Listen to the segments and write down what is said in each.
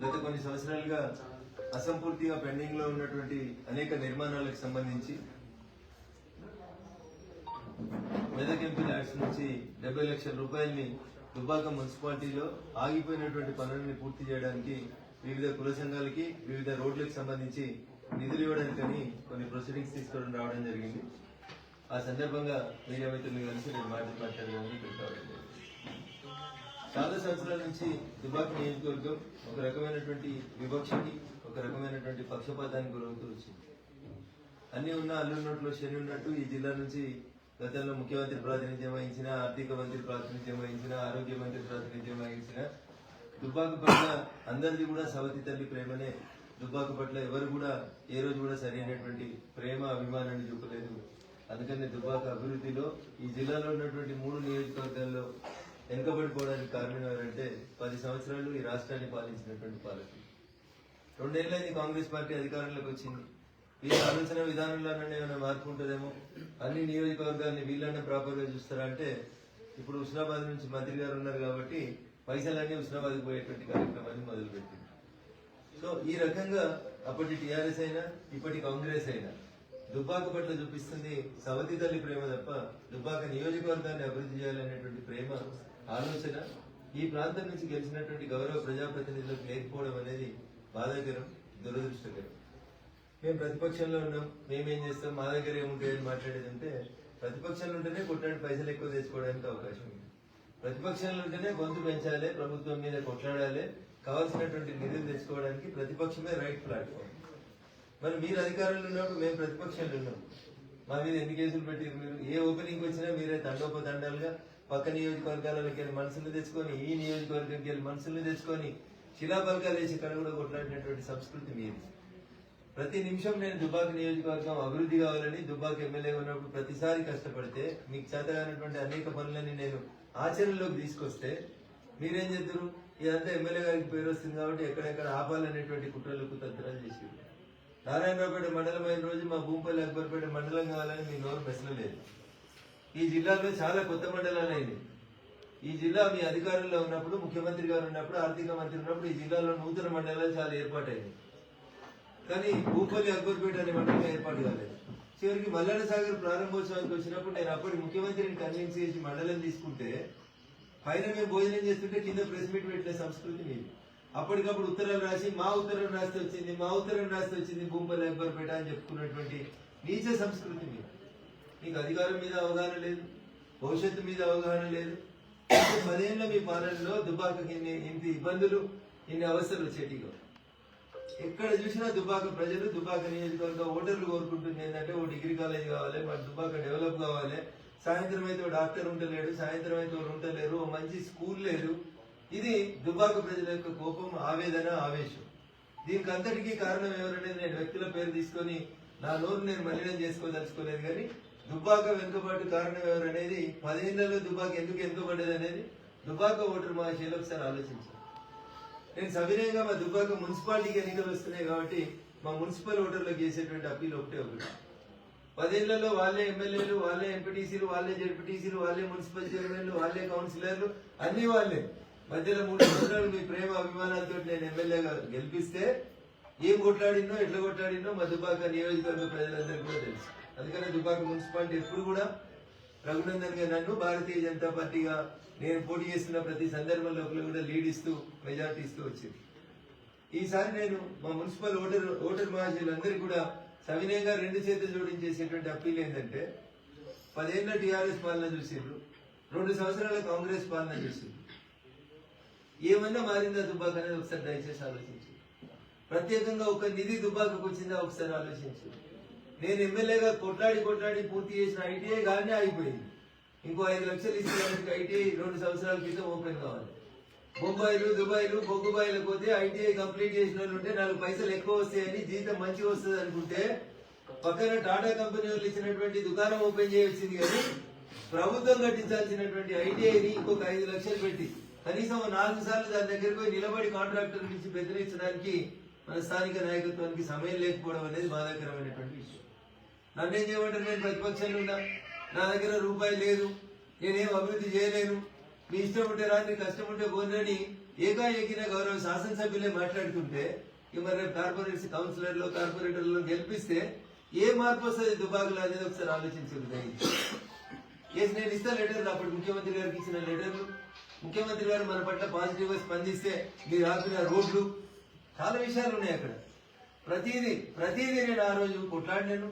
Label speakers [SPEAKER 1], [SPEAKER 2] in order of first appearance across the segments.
[SPEAKER 1] గత కొన్ని సంవత్సరాలుగా అసంపూర్తిగా పెండింగ్ లో ఉన్నటువంటి అనేక నిర్మాణాలకు సంబంధించి మెదక్ ఎంపీ ల్యాడ్స్ నుంచి 70 లక్షల రూపాయలని దుబ్బాక మున్సిపాలిటీలో ఆగిపోయినటువంటి పనులను పూర్తి చేయడానికి వివిధ కుల సంఘాలకి వివిధ రోడ్లకు సంబంధించి నిధులు ఇవ్వడానికని కొన్ని ప్రొసీడింగ్స్ తీసుకోవడం రావడం జరిగింది. ఆ సందర్భంగా మీడియా మిత్రులను కలిసి నేను మాట్లాడడానికి ఇక్కడికి రావడం జరిగింది. చాలా సంవత్సరాల నుంచి దుబ్బాక నియోజకవర్గం ఒక రకమైనటువంటి వివక్షకి ఒక రకమైనటువంటి పక్షపాతానికి గురవుతూ వచ్చింది. అన్ని ఉన్న అల్లున్నట్లో శని ఉన్నట్టు ఈ జిల్లా నుంచి గతంలో ముఖ్యమంత్రి ప్రాతినిధ్యం వహించిన, ఆర్థిక మంత్రి ప్రాతినిధ్యం వహించిన, ఆరోగ్య మంత్రి ప్రాతినిధ్యం వహించిన దుబ్బాక పట్ల అందరిది కూడా సవతి తల్లి ప్రేమనే. దుబ్బాక పట్ల ఎవరు కూడా ఏ రోజు కూడా సరైనటువంటి ప్రేమ అభిమానాన్ని చూపలేదు. అందుకని దుబ్బాక అభివృద్ధిలో ఈ జిల్లాలో ఉన్నటువంటి 3 నియోజకవర్గాల్లో వెనుకబడిపోవడానికి కారణం ఎవరంటే 10 సంవత్సరాలు ఈ రాష్ట్రాన్ని పాలించినటువంటి పాలకులు. 2 ఏళ్ళైంది కాంగ్రెస్ పార్టీ అధికారంలోకి వచ్చింది. వీళ్ళ ఆలోచన విధానంలోనే ఏమైనా మార్పు ఉంటుందేమో, అన్ని నియోజకవర్గాన్ని వీళ్ళన్నా ప్రాపర్ గా చూస్తారా అంటే ఇప్పుడు హుస్నాబాద్ నుంచి మంత్రి గారు ఉన్నారు కాబట్టి పైసలన్నీ హుస్నాబాద్కి పోయేటువంటి కార్యక్రమాన్ని మొదలుపెట్టింది. సో ఈ రకంగా అప్పటి టీఆర్ఎస్ అయినా ఇప్పటి కాంగ్రెస్ అయినా దుబ్బాక పట్ల చూపిస్తుంది సవతి తల్లి ప్రేమ తప్ప దుబ్బాక నియోజకవర్గాన్ని అభివృద్ధి చేయాలనేటువంటి ప్రేమ ఆలోచన ఈ ప్రాంతం నుంచి గెలిచినటువంటి గౌరవ ప్రజాప్రతినిధులకు లేకపోవడం అనేది బాధాకరం, దురదృష్టకరం. మేము ప్రతిపక్షంలో ఉన్నాం, మేమేం చేస్తాం, మా దగ్గర ఏముంటాయని మాట్లాడేది అంటే ప్రతిపక్షంలో ఉంటేనే కొట్లాడి పైసలు ఎక్కువ తెచ్చుకోవడానికి అవకాశం ఉంది. ప్రతిపక్షంలో ఉంటేనే గొంతు పెంచాలి, ప్రభుత్వం మీద కొట్లాడాలి, కావాల్సినటువంటి నిధులు తెచ్చుకోవడానికి ప్రతిపక్షమే రైట్ ప్లాట్ఫామ్. మరి మీరు అధికారంలో ఉన్నప్పుడు మేము ప్రతిపక్షంలో ఉన్నాం, మా మీద ఎన్ని కేసులు పెట్టారు మీరు? ఏ ఓపెనింగ్ వచ్చినా మీరే తండోపతండాలుగా పక్క నియోజకవర్గాలకి వెళ్ళి మనుషులు తెచ్చుకొని ఈ నియోజకవర్గానికి వెళ్ళి మనుషుల్ని తెచ్చుకొని శిలాపలకాలు వేసి ఇక్కడ కూడా కొట్లాడినటువంటి సంస్కృతి మీది. ప్రతి నిమిషం నేను దుబ్బాక నియోజకవర్గం అభివృద్ధి కావాలని దుబ్బాక ఎమ్మెల్యే ఉన్నప్పుడు ప్రతిసారి కష్టపడితే మీకు చేతగానటువంటి అనేక పనులని నేను ఆచరణలోకి తీసుకొస్తే మీరేం చేద్దరు? ఇదంతా ఎమ్మెల్యే గారికి పేరు వస్తుంది కాబట్టి ఎక్కడెక్కడ ఆపాలనేటువంటి కుట్రలకు తంత్రాలు చేసి నారాయణరావుపేట మండలం అయిన రోజు మా భూంపల్లి అక్బర్పేట మండలం కావాలని మీ నోరు మెసలలేదు. ఈ జిల్లాలో చాలా కొత్త మండలాలు అయినాయి. ఈ జిల్లా మీ అధికారంలో ఉన్నప్పుడు, ముఖ్యమంత్రి గారు ఉన్నప్పుడు, ఆర్థిక మంత్రి ఉన్నప్పుడు ఈ జిల్లాలో నూతన మండలాలు చాలా ఏర్పాటైనాయి. కానీ భూపల్లి అక్బర్పేట అనే మండలం ఏర్పాటు కాలేదు. చివరికి మల్లన్న సాగర్ ప్రారంభోత్సవానికి వచ్చినప్పుడు నేను అప్పటి ముఖ్యమంత్రిని కన్విన్స్ చేసి మండలం తీసుకుంటే పైన మేము భోజనం చేస్తుంటే కింద ప్రెస్ మీట్ పెట్టిన సంస్కృతి మీది. అప్పటికప్పుడు ఉత్తరాలు రాసి మా ఉత్తరం రాస్తే వచ్చింది, మా ఉత్తరం రాస్తే వచ్చింది భూపల్లి అక్బర్పేట అని చెప్పుకున్నటువంటి నీచ సంస్కృతి మీద మీకు అధికారం మీద అవగాహన లేదు, భవిష్యత్తు మీద అవగాహన లేదు. 10 ఏళ్ల మీ పాలనలో దుబ్బాకకి ఇన్ని ఇబ్బందులు, ఇన్ని అవస్థలు వచ్చేటిగా. ఎక్కడ చూసినా దుబ్బాక ప్రజలు, దుబ్బాక నియోజకవర్గ ఓటర్లు కోరుకుంటుంది ఏంటంటే ఓ డిగ్రీ కాలేజ్ కావాలి, మన దుబ్బాక డెవలప్ కావాలి, సాయంత్రం అయితే ఓ డాక్టర్ ఉంటలేడు, సాయంత్రం అయితే ఒకరు ఉంటలేరు, ఓ మంచి స్కూల్ లేదు. ఇది దుబ్బాక ప్రజల యొక్క కోపం, ఆవేదన, ఆవేశం. దీనికి అంతటికీ కారణం ఎవరనేది నేను వ్యక్తుల పేరు తీసుకొని నా నోరు నేను మలినం చేసుకోదలుచుకోలేదు. కానీ దుబ్బాక వెనుకబాటు కారణం ఎవరనేది 10 ఏళ్లలో దుబ్బాక ఎందుకు వెనుకబడ్డది అనేది దుబ్బాక ఓటర్ మహాశైలు ఒకసారి ఆలోచించాను. నేను సవినయంగా మా దుబ్బాక మున్సిపాలిటీకి ఎన్నికలు వస్తున్నాయి కాబట్టి మా మున్సిపల్ ఓటర్లకు చేసేటువంటి అప్పీల్ ఒకటి 10 ఏళ్లలో వాళ్ళే ఎమ్మెల్యేలు, వాళ్ళే ఎంపీటీసీలు, వాళ్ళే జెడ్పీటీసీలు, వాళ్ళే మున్సిపల్ చైర్మన్లు, వాళ్ళే కౌన్సిలర్లు, అన్ని వాళ్ళే. మధ్యలో 3 సంవత్సరాలు మీ ప్రేమ అభిమానాలతో నేను ఎమ్మెల్యేగా గెలిపిస్తే ఏం కొట్లాడినో, ఎట్లా కొట్లాడినో మా దుబ్బాక నియోజకవర్గ ప్రజలందరికీ కూడా తెలుసు. అందుకనే దుబ్బాక మున్సిపాలిటీ ఎప్పుడు కూడా రఘునందన్ గారు నన్ను భారతీయ జనతా పార్టీగా నేను పోటీ చేస్తున్న ప్రతి సందర్భంలో కూడా లీడ్ ఇస్తూ మెజార్టీ ఇస్తూ వచ్చింది. ఈసారి నేను మా మున్సిపల్ ఓటర్ మహాశయులందరికీ కూడా సవినయంగా 2 చేతులు జోడించేసేటువంటి అప్పీల్ ఏంటంటే 10 ఏళ్ల టీఆర్ఎస్ పాలన చూసిండ్రు, 2 సంవత్సరాల కాంగ్రెస్ పాలన చూసిండ్రు. ఏమన్నా మారిందా దుబ్బాక అనేది ఒకసారి దయచేసి ఆలోచించు. ప్రత్యేకంగా ఒక నిధి దుబ్బాకకు వచ్చిందా ఒకసారి ఆలోచించు. నేను ఎమ్మెల్యేగా కొట్లాడి పూర్తి చేసిన ఐటీఐ గానే ఆగిపోయింది. ఇంకో 5 లక్షలు ఇస్తే ఐటీఐ 2 సంవత్సరాల క్రితం ఓపెన్ కావాలి. బొంబాయిలు, దుబాయ్లు, బొగ్గుబాయిలు పోతే ఐటీఐ కంప్లీట్ చేసిన వాళ్ళు ఉంటే 4 పైసలు ఎక్కువ వస్తాయని, జీతం మంచిగా వస్తుంది అనుకుంటే పక్కన టాటా కంపెనీ వాళ్ళు ఇచ్చినటువంటి దుకాణం ఓపెన్ చేయొచ్చింది. కానీ ప్రభుత్వం కట్టించాల్సినటువంటి ఐటీఐని ఇంకొక 5 లక్షలు పెట్టి కనీసం 4 సార్లు దాని దగ్గరికి పోయి నిలబడి కాంట్రాక్టర్ నుంచి బెదిరించడానికి మన స్థానిక నాయకత్వానికి సమయం లేకపోవడం అనేది బాధాకరమైనటువంటి విషయం. నన్నేం చేయమంటారు? నేను ప్రతిపక్షంలో ఉన్నా, నా దగ్గర రూపాయి లేదు, నేనేం అభివృద్ధి చేయలేను, మీ ఇష్టం ఉంటే రాత్రి కష్టం ఉంటే పోనని ఏకాఏకిన గౌరవ శాసనసభ్యులే మాట్లాడుతుంటే ఇక మరి రేపు కార్పొరేటర్లు గెలిపిస్తే ఏ మార్పు వస్తుంది దుబాకులు అనేది ఒకసారి ఆలోచించండి. నేను ఇస్తా లెటర్లు, అప్పుడు ముఖ్యమంత్రి గారికి ఇచ్చిన లెటర్లు, ముఖ్యమంత్రి గారు మన పట్ల పాజిటివ్ గా స్పందిస్తే మీరు ఆపిన రోడ్లు, చాలా విషయాలు ఉన్నాయి అక్కడ. ప్రతిదీ నేను ఆ రోజు కొట్లాడినాను.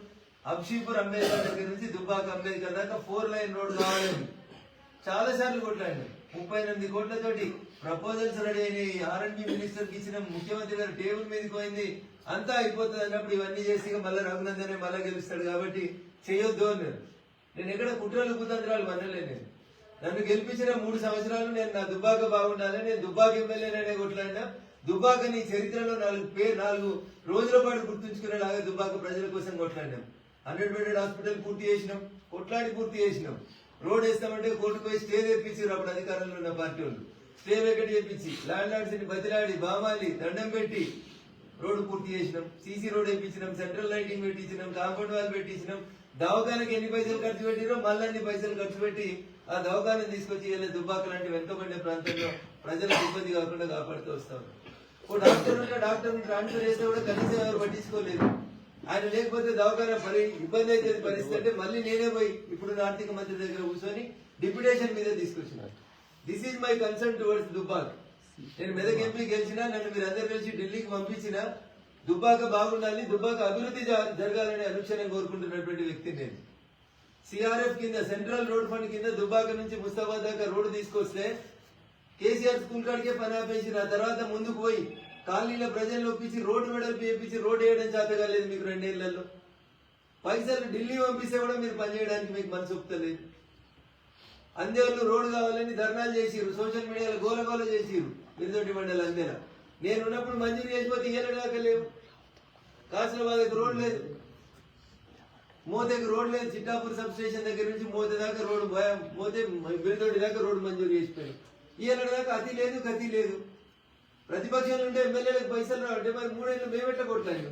[SPEAKER 1] అబ్షీపూర్ అంబేద్కర్ దగ్గర నుంచి దుబ్బాక అంబేద్కర్ దాకా 4 లైన్ రోడ్ కావాలని చాలా సార్లు కొట్లాడినాను. 38 కోట్లతోటి ప్రపోజల్స్ రెడీ అయినాయి. R&B మినిస్టర్ ఇచ్చిన, ముఖ్యమంత్రి గారు టేబుల్ మీదకి పోయింది, అంతా అయిపోతుంది అన్నప్పుడు ఇవన్నీ చేసి మళ్ళీ రఘునందనే మళ్ళా గెలుస్తాడు కాబట్టి చేయొద్దు అన్నారు. నేను ఎక్కడ కుట్రలు కుతంత్రాలు అనలేదు. నన్ను గెలిపించిన 3 సంవత్సరాలు నేను నా దుబ్బాక బాగుండాలి, నేను దుబ్బాక ఎమ్మెల్యేనే కొట్లాడినా. దుబ్బాక నీ చరిత్రలో 4 రోజుల పాటు గుర్తుంచుకునేలాగా దుబ్బాక ప్రజల కోసం కొట్లాడినాం. 100 బెడెడ్ హాస్పిటల్ పూర్తి చేసినాం, కొట్లాడి పూర్తి చేసినాం. రోడ్ వేస్తామంటే కోర్టుకు పోయి స్టే తెప్పించారు అప్పుడు అధికారంలో ఉన్న పార్టీ వాళ్ళు. స్టే వెకెట్ చేపించి ల్యాండ్ లార్డ్స్ ని బతిలాడి బామాలి దండం పెట్టి రోడ్డు పూర్తి చేసినాం. సీసీ రోడ్ వేయించినాం, సెంట్రల్ లైటింగ్ పెట్టించినాం, కాంపౌండ్ వాల్ పెట్టించినాం. దవాఖానకి ఎన్ని పైసలు ఖర్చు పెట్టినో మళ్ళీ అన్ని పైసలు ఖర్చు పెట్టి ఆ దవాఖానం తీసుకొచ్చి ఇలా దుబ్బాక లాంటి వెనుకబడిన ప్రాంతంలో ప్రజలకు ఇబ్బంది కాకుండా కాపాడుతూ వస్తాం. ఓ డాక్టర్ ఉంటే డాక్టర్ ట్రాన్స్ఫర్ చేస్తే కూడా కనీసం ఎవరు పట్టించుకోలేదు. ఆయన లేకపోతే దవాఖాన ఇబ్బంది అయితే పరిస్థితి అంటే మళ్ళీ నేనే పోయి ఇప్పుడు ఆర్థిక మంత్రి దగ్గర కూర్చొని డిప్యుటేషన్ మీద తీసుకొచ్చిన. This is my concern towards Dubbaka. నేను మెదక్ ఎంపీ గెలిచినా, నన్ను మీరు అందరు కలిసి ఢిల్లీకి పంపించిన దుబ్బాక బాగుండాలి, దుబ్బాక అభివృద్ధి జరగాలని అనుక్షణం కోరుకుంటున్నటువంటి వ్యక్తి నేను. సిఆర్ఎఫ్ కింద, సెంట్రల్ రోడ్ ఫండ్ కింద దుబ్బాక నుంచి ముస్తాబాద్ దాకా రోడ్డు తీసుకొస్తే కేసీఆర్ స్కూల్ కాడికే పని ఆపేసి ఆ తర్వాత ముందుకు పోయి కాలనీలో ప్రజలను ఒప్పించి రోడ్డు వెడల్పు చేయించి రోడ్డు వేయడం చేత కాలేదు మీకు 2 ఏళ్లలో. పైసలు ఢిల్లీ పంపిస్తే కూడా మీరు పనిచేయడానికి మీకు మనసు ఒప్పుతలేదు. అందేవాళ్ళు రోడ్డు కావాలని ధర్నాలు చేసిరు, సోషల్ మీడియాలో గోలగోల చేసిరు. మిరుదొడ్డి మండలి అందేలా నేనున్నప్పుడు మంజూరు చేసిపోతే ఏళ్ళ దాకా లేవు. కాసినాబాద్కి రోడ్ లేదు, మోతేకి రోడ్ లేదు. చిట్టాపూర్ సబ్ స్టేషన్ దగ్గర నుంచి మోతే దాకా రోడ్డు, మోతే మిరుదొడ్డి దాకా రోడ్డు మంజూరు చేసిపోయాయి. ఏళ్ళ దాకా అతి లేదు, గతి లేదు. ప్రతిపక్షంలో ఉంటే ఎమ్మెల్యేలకు పైసలు రావంటే మరి 3 ఏళ్ళు మేమెట్లా కొట్లాడు.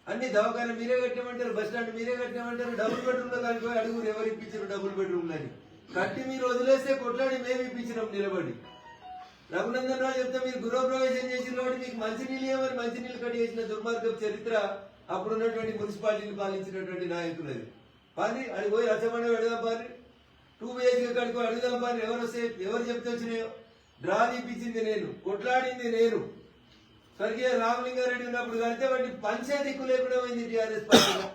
[SPEAKER 1] అన్ని దవాఖాన మీరే కట్టమంటారు, బస్ స్టాండ్ మీరే కట్టమంటారు. డబుల్ బెడ్రూమ్ లో కలిపి అడుగురు ఎవరు ఇప్పించారు డబుల్ బెడ్రూమ్ అని. కట్టి మీరు వదిలేస్తే కొట్లాడి మేము ఇప్పించినాం నిలబడి. రఘునందన్ రావు చెప్తే మీరు గృహప్రవేశం చేసిన కాబట్టి మీకు మంచినీళ్ళు ఏమని మంచినీళ్ళు కట్టి చేసిన దుర్మార్గం చరిత్ర అప్పుడున్నటువంటి మున్సిపాలిటీలు పాలించినటువంటి నాయకులది. పారి అది పోయి రచబండ పెడదాం, పారి 2 BHK కడుకో అడుగుదాం, పారి ఎవరు చెప్తే వచ్చినాయో. డ్రా తీపించింది నేను, కొట్లాడింది నేను. స్వర్గీయ రామలింగారెడ్డి ఉన్నప్పుడు కలితే వాటిని పంచే దిక్కు లేకుండా పోయింది టీఆర్ఎస్ పార్టీలో.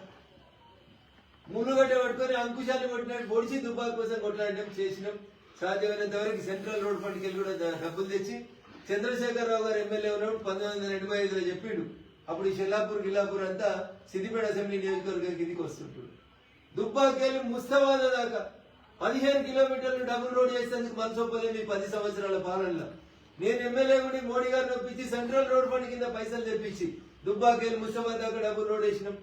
[SPEAKER 1] ముళ్ళుగడ్డ పట్టుకొని అంకుశాలు కొట్టినట్టు పొడిచి దుబ్బాక కోసం కొట్లాడడం చేసినాం. సాధ్యమైనంత వరకు సెంట్రల్ రోడ్ ఫండ్కి వెళ్ళి కూడా డబ్బులు తెచ్చి చంద్రశేఖరరావు గారు ఎమ్మెల్యే ఉన్నప్పుడు 1985లో చెప్పిండు. అప్పుడు ఈ గిల్లాపూర్ అంతా సిద్దిపేట అసెంబ్లీ నియోజకవర్గానికి కిందికి వస్తుంటాడు. దుబ్బాకి వెళ్ళి ముస్తాబాద్ దాకా 15 కిలోమీటర్లు డబుల్ రోడ్ చేసేందుకు మనసొప్పలే మీ 10 సంవత్సరాల పాలనలో. నేను ఎమ్మెల్యే ఉండి మోడీ గారిని ఒప్పించి సెంట్రల్ రోడ్ ఫండ్ కింద పైసలు తెప్పించి దుబ్బాకి ముస్తాబాద్ దాకా డబుల్ రోడ్ వేసినాం.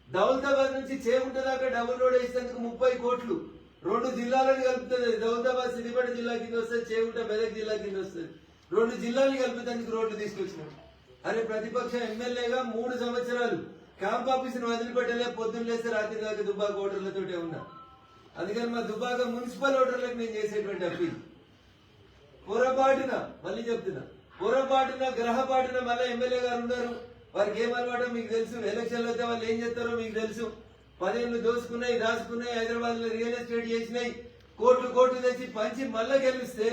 [SPEAKER 1] దౌలతాబాద్ నుంచి చేగుంట దాకా డబుల్ రోడ్ వేసేందుకు 30 కోట్లు. 2 జిల్లాలను కలుపుతుంది. దౌలతాబాద్ సిద్దిపేట జిల్లా కింద వస్తుంది, చేగుంట మెదక్ జిల్లా కింద వస్తుంది. 2 జిల్లాలను కలుపుతందుకు రోడ్లు తీసుకొచ్చినాం. అరే ప్రతిపక్ష ఎమ్మెల్యేగా 3 సంవత్సరాలు క్యాంప్ ఆఫీసును వదిలిపెట్టలే. పొద్దున్న లేస్తే రాత్రి దాకా దుబ్బాక ఓటర్లతోటే ఉన్నా. అందుకని మా దుబ్బాక మున్సిపల్ ఓటర్లకు నేను చేసేటువంటి అప్పీల్, పొరపాటున మళ్ళీ చెప్తున్నా, పొరపాటున గ్రహపాటున మళ్ళీ ఎమ్మెల్యే గారు ఉన్నారు. వారికి ఏం అలవాటో మీకు తెలుసు. ఎలక్షన్లు అయితే వాళ్ళు ఏం చేస్తారో మీకు తెలుసు. 10 ఏళ్ళు దోసుకున్నాయి, దాచుకున్నాయి, హైదరాబాద్ లో రియల్ ఎస్టేట్ చేసినాయి, కోట్లు తెచ్చి పంచి మళ్ళా గెలిస్తే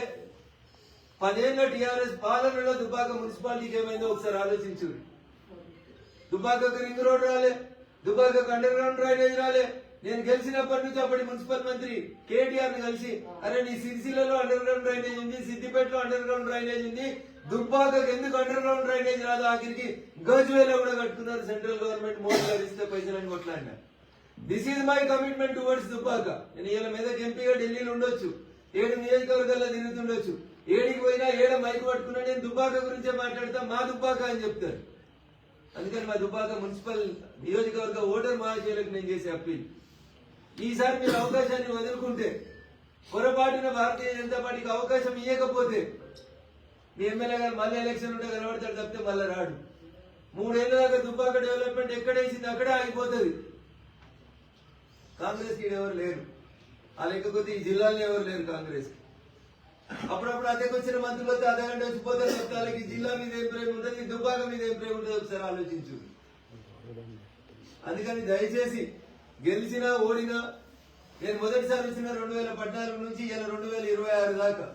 [SPEAKER 1] 10 ఏళ్ళ టీఆర్ఎస్ పాలనలో దుబ్బాక మున్సిపాలిటీకి ఏమైందో ఒకసారి ఆలోచించు. దుబ్బాకకు రింగ్ రోడ్ రాలే, దుబ్బాకకు అండర్ గ్రౌండ్ డ్రైనేజ్ రాలే. నేను గెలిచినప్పటి నుంచి అప్పటి మున్సిపల్ మంత్రి కేటీఆర్ ని కలిసి, అరే నీ సిరిసిల్లలో అండర్ గ్రౌండ్ డ్రైనేజ్ ఉంది, సిద్దిపేటలో అండర్ గ్రౌండ్ డ్రైనేజ్ ఉంది, దుబ్బాకకు ఎందుకు అండర్ గ్రౌండ్ డ్రైనేజ్ రాదు? ఆఖరికి గజ్వేలో కూడా కట్టుకున్నారు. సెంట్రల్ గవర్నమెంట్ మోడీ గారు ఇస్తే పైసలని కొట్లాడినా. This is my commitment towards Dubbaka. నేను ఇలా మెదక్ ఎంపీగా ఢిల్లీలో ఉండొచ్చు, 7 నియోజకవర్గాల్లో తిరుగుతుండొచ్చు, ఏడికి పోయినా ఏడ మైకు పట్టుకున్నా నేను దుబ్బాక గురించే మాట్లాడతా, మా దుబ్బాక అని చెప్తారు. అందుకని మా దుబ్బాక మున్సిపల్ నియోజకవర్గ ఓటర్ మహాశయులకు నేను చేసే అప్పీల్, ఈసారి మీరు అవకాశాన్ని వదులుకుంటే, పొరపాటున భారతీయ జనతా పార్టీకి అవకాశం ఇవ్వకపోతే మీ ఎమ్మెల్యే గారు మళ్ళీ ఎలక్షన్ ఉంటే కనబడతాడు తప్పితే మళ్ళీ రాడు. 3 ఏళ్ల దాకా దుబ్బాక డెవలప్మెంట్ ఎక్కడేసింది అక్కడే ఆగిపోతుంది. కాంగ్రెస్ కి ఎవరు లేరు, ఆ లెక్క కొద్ది ఈ జిల్లాలో ఎవరు లేరు కాంగ్రెస్. అప్పుడప్పుడు అద్దెకు వచ్చిన మంత్రులు వస్తే అర్ధగంట వచ్చిపోతారు చెప్తానికి జిల్లా మీద ఏం ప్రేమ ఉంటుంది, దుబ్బాక మీద ఏం ప్రేమ ఉంటుంది ఒకసారి ఆలోచించు. అందుకని దయచేసి గెలిచినా ఓడినా నేను మొదటిసారి వచ్చిన 2014 నుంచి ఇలా 2026 దాకా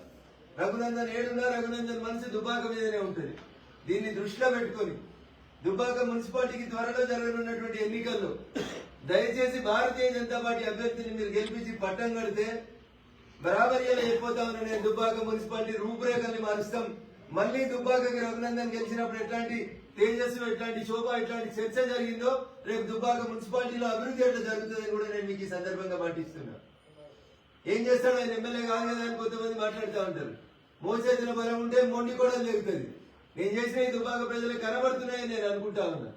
[SPEAKER 1] రఘునందన్ ఏడున్నా రఘునందన్ మనసు దుబ్బాక మీదనే ఉంటుంది. దీన్ని దృష్టిలో పెట్టుకొని దుబ్బాక మున్సిపాలిటీకి త్వరలో జరగనున్నటువంటి ఎన్నికల్లో దయచేసి భారతీయ జనతా పార్టీ అభ్యర్థిని మీరు గెలిపించి పట్టం కడితే బరాబరియాలో అయిపోతామని నేను దుబ్బాక మున్సిపాలిటీ రూపురేఖల్ని మారుస్తాం. మళ్ళీ దుబ్బాకకి రఘునందన్ గెలిచినప్పుడు ఎట్లాంటి తేజస్సు, ఎట్లాంటి శోభ, ఎట్లాంటి చర్చ జరిగిందో రేపు దుబ్బాక మున్సిపాలిటీలో అభివృద్ధి ఎట్లా జరుగుతుందని కూడా నేను మీకు ఈ సందర్భంగా పాటిస్తున్నా. ఏం చేస్తాడు ఆయన ఎమ్మెల్యే కాదు కదా అని కొంతమంది మాట్లాడుతూ ఉంటారు. మోసేసిన బలం ఉంటే మొండి కూడా జరుగుతుంది. నేను చేసిన ఈ దుబ్బాక ప్రజలకు కనబడుతున్నాయని నేను అనుకుంటా ఉన్నా.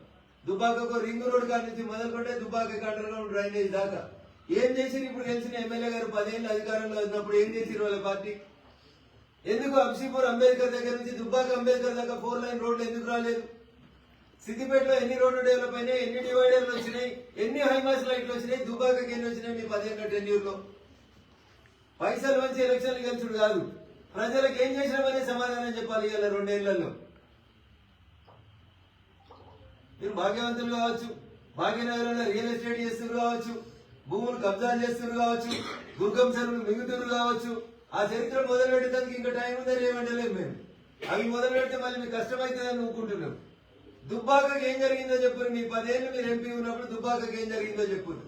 [SPEAKER 1] దుబ్బాకకు రింగ్ రోడ్ కాడ నుంచి మొదలుకుంటే దుబ్బాక అండర్గ్రౌండ్ డ్రైనేజ్ దాకా ఏం చేసిరు? ఇప్పుడు గెలిచిన ఎమ్మెల్యే గారు 10 ఏళ్ళు అధికారంలో ఉన్నప్పుడు ఏం చేసిరు వాళ్ళ పార్టీ? ఎందుకు అంశీపూర్ అంబేద్కర్ దగ్గర నుంచి దుబ్బాక అంబేద్కర్ దాకా 4 లైన్ రోడ్లు ఎందుకు రాలేదు? సిద్దిపేటలో ఎన్ని రోడ్లు డెవలప్ అయినాయి, ఎన్ని డివైడర్లు వచ్చినాయి, ఎన్ని హైమాస్ లైట్లు వచ్చినాయి, దుబ్బాకకి ఎన్ని వచ్చినాయి మీ 10 ఏళ్ళ టెన్యూర్లో? పైసలు మంచి ఎలక్షన్లు గెలుచుడు కాదు, ప్రజలకు ఏం చేసినామనే సమాధానం చెప్పాలి. ఇవాళ 2 ఏళ్లలో మీరు భాగ్యవంతులు కావచ్చు, భాగ్యనగరంలో రియల్ ఎస్టేట్ చేస్తున్నారు కావచ్చు, భూములు కబ్జాలు చేస్తున్నారు కావచ్చు, దుర్గం చెరువులు మిగుతురు కావచ్చు. ఆ చరిత్ర మొదలు పెట్టడానికి ఇంకా టైం ఉందని ఏమంటలేము మేము. అవి మొదలు పెడితే మళ్ళీ మీకు కష్టమవుతుందని ఊరుకుంటున్నాం. దుబ్బాకకి ఏం జరిగిందో చెప్పురు. మీ 10 ఏళ్ళు మీరు ఎంపీ ఉన్నప్పుడు దుబ్బాకకి ఏం జరిగిందో చెప్పురు.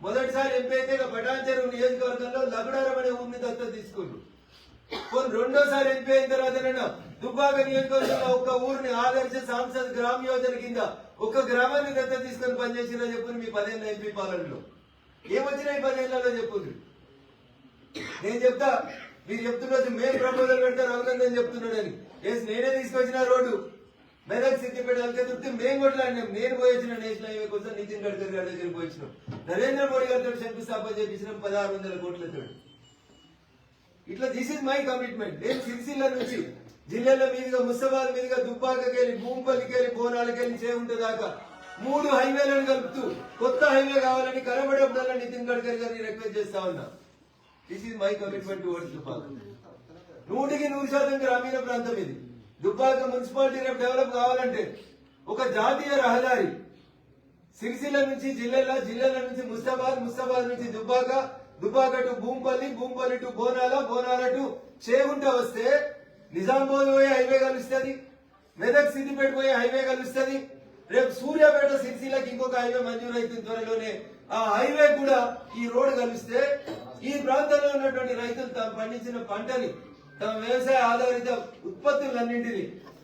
[SPEAKER 1] మొదటిసారి ఎంపీ అయితే పటాన్ చెరువు నియోజకవర్గంలో లగడారం అనే ఊరిని దత్తత తీసుకున్నారు. రెండోసారి ఎంపీ అయిన తర్వాత దుబ్బాక నియోజకవర్గంలో ఒక ఊరిని ఆదర్శ సాంసద్ గ్రామ యోజన కింద ఒక గ్రామాన్ని దత్తత తీసుకొని పనిచేసినా చెప్పురు. మీ 10 ఏళ్ళ ఎంపీ పాలనలో ఏమొచ్చినాయి 10 ఏళ్లలో చెప్పురు. నేను చెప్తా, మీరు చెప్తున్నది మేము ప్రపోజల్ పెడతారు రఘునందన్ చెప్తున్నాడని. నేనే తీసుకొచ్చిన రోడ్డు మెదక్ సిద్దిపేట అల్కతుర్తి మేము కొట్లాడినాం. నేను పోయించిన నేషనల్ హైవే కోసం నితిన్ గడ్కరీ గారి దగ్గరికి పోయించినాం. నరేంద్ర మోడీ గారితో శంకుస్థాపన చేయించినాం 1600 కోట్లతో. ఇట్లా దిస్ ఇస్ మై కమిట్మెంట్. నేను సిరిసిల్ల నుంచి జిల్లాల మీదుగా ముస్తాబాద్ మీదుగా దుబ్బాకకి వెళ్ళి భూంపల్లికి వెళ్ళి బోనాలకి వెళ్ళి చేవుంట దాకా 3 హైవేలను కలుపుతూ కొత్త హైవే కావాలని కనబడేప్పుడల్లా నితిన్ గడ్కరీ గారిని రిక్వెస్ట్ చేస్తా ఉన్నా. This is my commitment towards Dubbaka. 100% గ్రామీణ ప్రాంతం ఇది. దుబ్బాక మున్సిపాలిటీ రేపు డెవలప్ కావాలంటే ఒక జాతీయ రహదారి సిరిసిల్ల నుంచి జిల్లాల నుంచి ముస్తాబాద్ నుంచి దుబ్బాక టు భూంపల్లి టు బోనాల టు చేగుంట వస్తే నిజామాబాద్ పోయే హైవే కలుస్తుంది, మెదక్ సిద్దిపేట పోయే హైవే కలుస్తుంది. రేపు సూర్యాపేట సిరిసిల్లకి ఇంకొక హైవే మంజూరు అవుతుంది త్వరలోనే. ఆ హైవే కూడా ఈ రోడ్డు కలిస్తే ఈ ప్రాంతంలో ఉన్నటువంటి రైతులు తాము పండించిన పంటని, తమ వ్యవసాయ ఆధారిత ఉత్పత్తులన్నింటినీ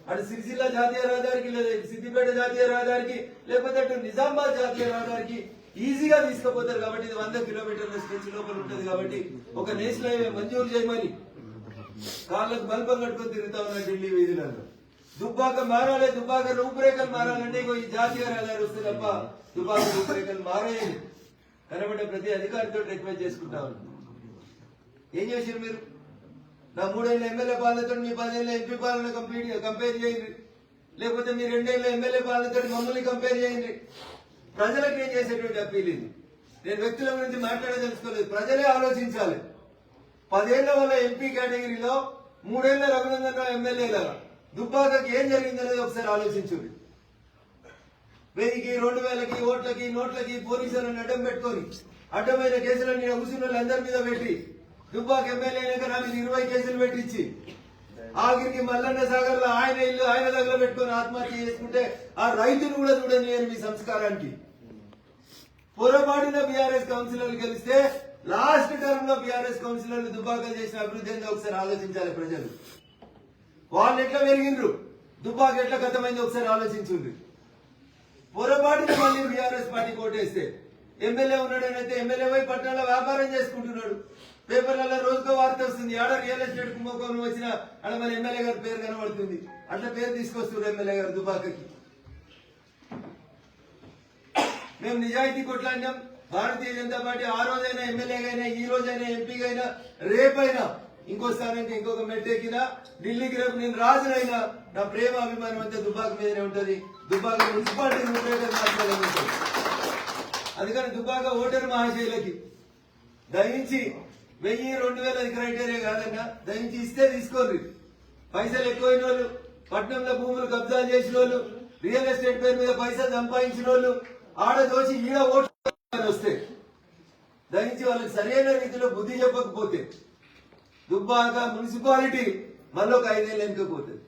[SPEAKER 1] అటు సిరిసిల్ల జాతీయ రహదారికి లేదా సిద్దిపేట జాతీయ రహదారికి లేకపోతే అటు నిజామాబాద్ జాతీయ రహదారికి ఈజీగా తీసుకుపోతారు. కాబట్టి ఇది 100 కిలోమీటర్ల స్ట్రెచ్ లోపల ఉంటుంది. కాబట్టి ఒక నేషనల్ హైవే మంజూరు చేయమని కాళ్ళకు బల్బం కట్టుకొని తిరుగుతా ఉన్న ఢిల్లీ వీధులలో. దుబ్బాక మారాలి, దుబ్బాక రూపురేఖలు మారాలంటే ఈ జాతీయ రహదారి వస్తే తప్ప దుబ్బాక రూపురేఖలు మారాయని కనబడే ప్రతి అధికారితో రిక్వెస్ట్ చేసుకుంటా ఉన్నాం. ఏం చేశారు మీరు? నా 3 ఏళ్ల ఎమ్మెల్యే పాలనతో మీ 10 ఏళ్ల ఎంపీ పాలన కంపేర్ చేయండి, లేకపోతే మీ 2 ఏళ్ల ఎమ్మెల్యే పాలనతో మమ్మల్ని కంపేర్ చేయండి. ప్రజలకు ఏం చేసేటువంటి అప్పీల్ ఇది. నేను వ్యక్తుల గురించి మాట్లాడదలుచుకోలేదు, ప్రజలే ఆలోచించాలి. 10 ఏళ్ల వల్ల ఎంపీ కేటగిరీలో 3 ఏళ్ల రఘునందన్ రావు ఎమ్మెల్యేల దుబ్బాకకి ఏం జరిగిందనేది ఒకసారి ఆలోచించుంది. 1000కి 2000కి ఓట్లకి నోట్లకి పోలీసులను అడ్డం పెట్టుకొని అడ్డమైన కేసులన్నీ కూర్చున్న వాళ్ళందరి మీద పెట్టి దుబ్బాక ఎమ్మెల్యే అయినాక నా మీద 20 కేసులు పెట్టించి ఆఖరికి మల్లన్న సాగర్ లో ఆయన ఇల్లు ఆయన దగ్గర పెట్టుకుని ఆత్మహత్య చేసుకుంటే ఆ రైతును కూడా చూడనియరు మీ సంస్కారానికి. పొరపాటున బీఆర్ఎస్ కౌన్సిలర్లు గెలిస్తే లాస్ట్ టర్మ్ లో బీఆర్ఎస్ కౌన్సిలర్లు దుబ్బాకలు చేసిన అభివృద్ధి ఏందో ఒకసారి ఆలోచించాలి ప్రజలు. వాళ్ళు ఎట్లా పెరిగిండ్రు, దుబ్బాక ఎట్లా గతమైంది ఒకసారి ఆలోచించుండ్రు. పొరపాటున మళ్ళీ బీఆర్ఎస్ పార్టీ కోటేస్తే ఎమ్మెల్యే ఉన్నాడనైతే ఎమ్మెల్యే పోయి పట్టణంలో వ్యాపారం చేసుకుంటున్నాడు. పేపర్లలో రోజుకో వార్త వస్తుంది, ఆడ రియల్ ఎస్టేట్ కుంభకోణం వచ్చిన ఆడ మన ఎమ్మెల్యే గారి పేరు కనబడుతుంది. అట్లా పేరు తీసుకొస్తున్నారు ఎమ్మెల్యే గారు దుబ్బాకకి. మేము నిజాయితీ కొట్లాడినాం. భారతీయ జనతా పార్టీ ఆ రోజైనా ఎమ్మెల్యేగైనా, ఈ రోజైనా ఎంపీగైనా, రేపైనా ఇంకో స్థానానికి ఇంకొక మెట్టెక్కినా, ఢిల్లీకి రేపు నేను రాజునైనా నా ప్రేమ అభిమానం అంతా దుబ్బాక మీదనే ఉంటది. దుబ్బాక మున్సిపాలిటీ ఉంటుంది. అందుకని దుబ్బాక ఓటర్ మహాశైలకి దయించి 1000-2000 క్రైటీరియా కాదన్నా, దయించి ఇస్తే తీసుకోండి. పైసలు ఎక్కువైన వాళ్ళు, పట్నంలో భూములు కబ్జాలు చేసిన వాళ్ళు, రియల్ ఎస్టేట్ పేరు మీద పైసలు సంపాదించిన వాళ్ళు, ఆడ దోచి ఈడ ఓట్లు వస్తే దయించి వాళ్ళకి సరైన రీతిలో బుద్ధి చెప్పకపోతే దుబ్బాక మున్సిపాలిటీ మళ్ళీ ఒక 5 ఏళ్ళు వెనుకపోతుంది.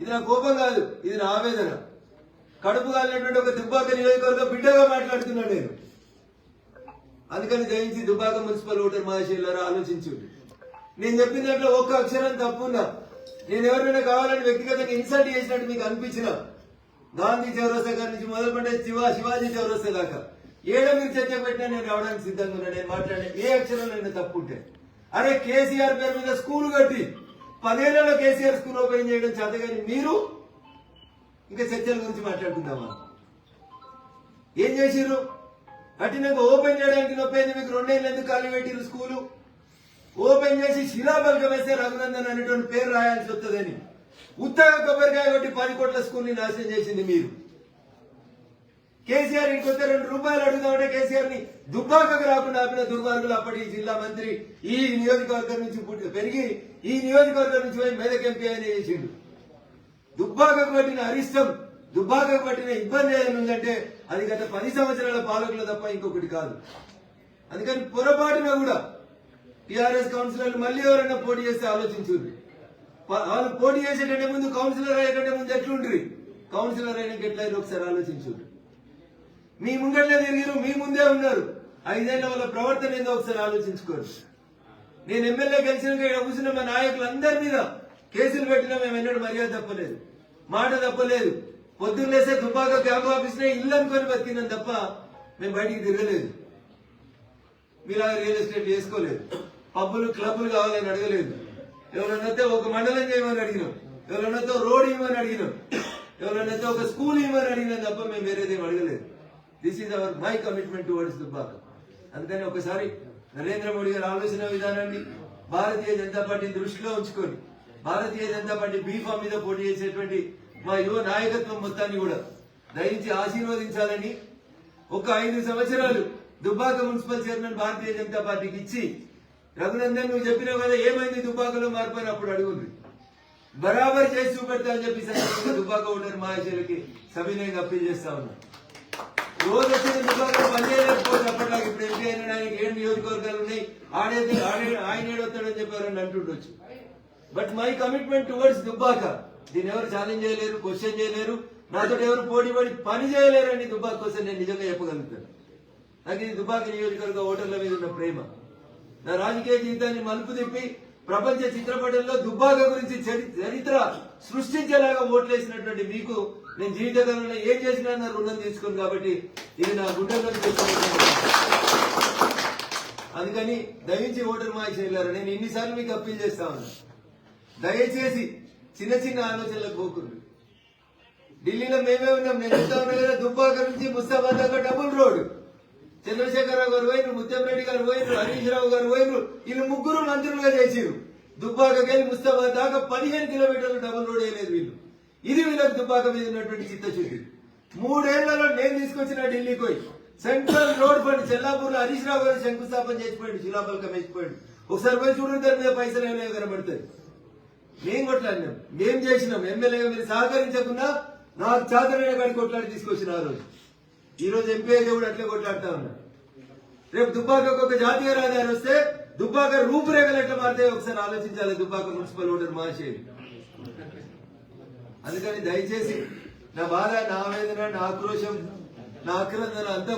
[SPEAKER 1] ఇది నా కోపం కాదు, ఇది నా ఆవేదన. కడుపు కాలినటువంటి ఒక దుబ్బాక నియోజకవర్గ బిడ్డగా మాట్లాడుతున్నాను నేను. అందుకని దయించి దుబ్బాక మున్సిపల్ ఓటర్ మహాశయులారా ఆలోచించండి. నేను చెప్పిన దాంట్లో ఒక్క అక్షరం తప్పున్నా, నేను ఎవరైనా కావాలని వ్యక్తిగతంగా ఇన్సల్ట్ చేసినట్టు మీకు అనిపించిన గాంధీ చౌరస్తా గారి నుంచి మొదలుపడే శివాజీ చౌరస్తా దాకా ఏడో మీరు చర్చ పెట్టినా నేను రావడానికి సిద్ధంగా ఉన్నా. నేను మాట్లాడే ఏ అక్షరంలో తప్పు ఉంటే, అరే కేసీఆర్ పేరు మీద స్కూల్ కట్టి 10 ఏళ్లలో కేసీఆర్ స్కూల్ ఓపెన్ చేయడం చేతగాని మీరు ఇంకా చర్చల గురించి మాట్లాడుకుందామా? ఏం చేసిర్రు? కట్టినాక ఓపెన్ చేయడానికి నొప్పైంది మీకు. 2 ఏళ్ళు ఎందుకు ఖాళీ పెట్టిరు స్కూలు? ఓపెన్ చేసి శిలాబల్గం వేస్తే రఘునందన్ అనేటువంటి పేరు రాయాల్సి వస్తుందని ఉత్తగా కొబ్బరికాయ కొట్టి 10 కోట్ల స్కూల్ ని నాశనం చేసింది మీరు. కేసీఆర్ ఇంటికి వస్తే 2 రూపాయలు అడుగుదామంటే కేసీఆర్ ని దుబ్బాకకు రాకుండా ఆపిన దుర్మార్గులు అప్పటి జిల్లా మంత్రి ఈ నియోజకవర్గం నుంచి పెరిగి ఈ నియోజకవర్గం నుంచి పోయి మెదక్ ఎంపీ అని చేసిండు. దుబ్బాకకు పట్టిన అరిష్టం, దుబ్బాకకు పట్టిన ఇబ్బంది ఏదైనా ఉందంటే అది గత 10 సంవత్సరాల పాలకులు తప్ప ఇంకొకటి కాదు. అందుకని పొరపాటున కూడా టీఆర్ఎస్ కౌన్సిలర్లు మళ్ళీ ఎవరైనా పోటీ చేస్తే ఆలోచించుండ్రి. వాళ్ళు పోటీ చేసేటంటే ముందు కౌన్సిలర్ అయ్యేటంటే ముందు ఎట్లుండ్రి, కౌన్సిలర్ అయినాక ఎట్లయినా ఒకసారి ఆలోచించుండ్రి. మీ ముంగట్లే తిరిగిరు, మీ ముందే ఉన్నారు. 5 ఏళ్ల వాళ్ళ ప్రవర్తన ఏందో ఒకసారి ఆలోచించుకోరు. నేను ఎమ్మెల్యే గెలిచినాక ఇక్కడ కూర్చున్న మా నాయకులందరి మీద కేసులు పెట్టినా మేము ఎన్నడూ మర్యాద తప్పలేదు, మాట తప్పలేదు. పొద్దున్న లేసే దుబ్బాక క్యాంప్ ఆఫీస్నే ఇల్లు అనుకొని బతికినాం తప్ప మేము బయటికి తిరగలేదు. మీలాగా రియల్ ఎస్టేట్ చేసుకోలేదు. పబ్బులు క్లబ్లు కావాలని అడగలేదు. ఎవరన్నైతే ఒక మండలం చేయమని అడిగినాం, ఎవరన్నైతే రోడ్ ఇవ్వమని అడిగినాం, ఎవరన్నైతే ఒక స్కూల్ ఇవ్వమని అడిగినాం తప్ప మేము వేరేదేం అడగలేదు. This is our my commitment towards Dubbaka. అందుకని ఒకసారి నరేంద్ర మోడీ గారి ఆలోచన విధానాన్ని భారతీయ జనతా పార్టీని దృష్టిలో ఉంచుకొని భారతీయ జనతా పార్టీ బీఫామ్ మీద పోటీ చేసేటువంటి మా యువ నాయకత్వం మొత్తాన్ని కూడా దయించి ఆశీర్వదించాలని, ఒక 5 సంవత్సరాలు దుబ్బాక మున్సిపల్ చైర్మన్ భారతీయ జనతా పార్టీకి ఇచ్చి, రఘునందన్ నువ్వు చెప్పినావు కదా ఏమైంది దుబ్బాకలో మార్పు అని అప్పుడు అడుగుంది, బరాబర్ చేసి చూపెడతా అని చెప్పి దుబ్బాక ఓటర్ మహాశయులకి సవినయంగా అప్పీల్ చేస్తా ఉన్నా. రోజు వచ్చిన దుబ్బాకలో పనిచేయలేకపోతే అప్పట్లాగా ఇప్పుడు ఎంపీ అయినడానికి 7 నియోజకవర్గాలు ఉన్నాయి, ఆయన ఏడొస్తాడని చెప్పారని అంటుండొచ్చు. But my commitment towards Dubbaka, దీన్ని ఎవరు ఛాలెంజ్ చేయలేరు, క్వశ్చన్ చేయలేరు, నాతో ఎవరు పోటీ పడి పని చేయలేరని దుబ్బాక కోసం నేను నిజంగా చెప్పగలుగుతాను. నాకు ఇది దుబ్బాక నియోజకవర్గ ఓటర్ల మీద ఉన్న ప్రేమ. నా రాజకీయ జీవితాన్ని మలుపు తిప్పి ప్రపంచ చిత్రపటంలో దుబ్బాక గురించి చరిత్ర సృష్టించేలాగా ఓట్లేసినటువంటి మీకు నేను జీవితకాలంలో ఏం చేసినా నా రుణం తీసుకోను. కాబట్టి ఇది నా గుండెల్లో అందుకని దయించి ఓటర్ మహాశయులారా, నేను ఇన్నిసార్లు మీకు అప్పీల్ చేస్తా ఉన్నా, దయచేసి చిన్న చిన్న ఆలోచనలకు పోకుండా. ఢిల్లీలో మేమే ఉన్నాం, నేను చెప్తా ఉన్నా కదా, దుబ్బాక నుంచి ముస్తాబాద్ దాకా డబుల్ రోడ్. చంద్రశేఖరరావు గారు పోయినరు, ముత్యంరెడ్డి గారు పోయినరు, హరీష్ రావు గారు పోయినరు, వీళ్ళు 3 మంత్రులుగా చేసిరు. దుబ్బాకకెళ్ళి ముస్తాబాద్ దాకా 15 కిలోమీటర్లు డబుల్ రోడ్ వేయలేదు వీళ్ళు. ఇది వీళ్ళకి దుబ్బాక మీద ఉన్నటువంటి చిత్తశుద్ధి. 3 ఏళ్లలో నేను తీసుకొచ్చిన ఢిల్లీకి పోయి సెంట్రల్ రోడ్ ఫండ్ చెల్లాపూర్ లో హరీష్ రావు గారు శంకుస్థాపన చేసిపోయాడు, శిలాఫలకం వేసిపోయాడు. ఒకసారి పోయి చూడండి, దాని మీద పైసలు ఏమైనా కనబడతాయి. మేము కొట్లాడినాం, మేము చేసినాం. ఎమ్మెల్యేగా మీరు సహకరించకుండా నాకు చాతరైన కాడికి కొట్లాడి తీసుకొచ్చిన ఆ రోజు. ఈ రోజు ఎంపీ అయితే కూడా అట్లే కొట్లాడుతా ఉన్నాడు. రేపు దుబ్బాకకు ఒక జాతీయ రహదారి వస్తే దుబ్బాక రూపురేఖలు ఎట్లా మారితే ఒకసారి ఆలోచించాలి దుబ్బాక మున్సిపల్ ఓటర్ మహాశయులు. అందుకని దయచేసి నా బాధ, నా ఆవేదన, నా ఆక్రోశం, నా ఆక్రందన అంతా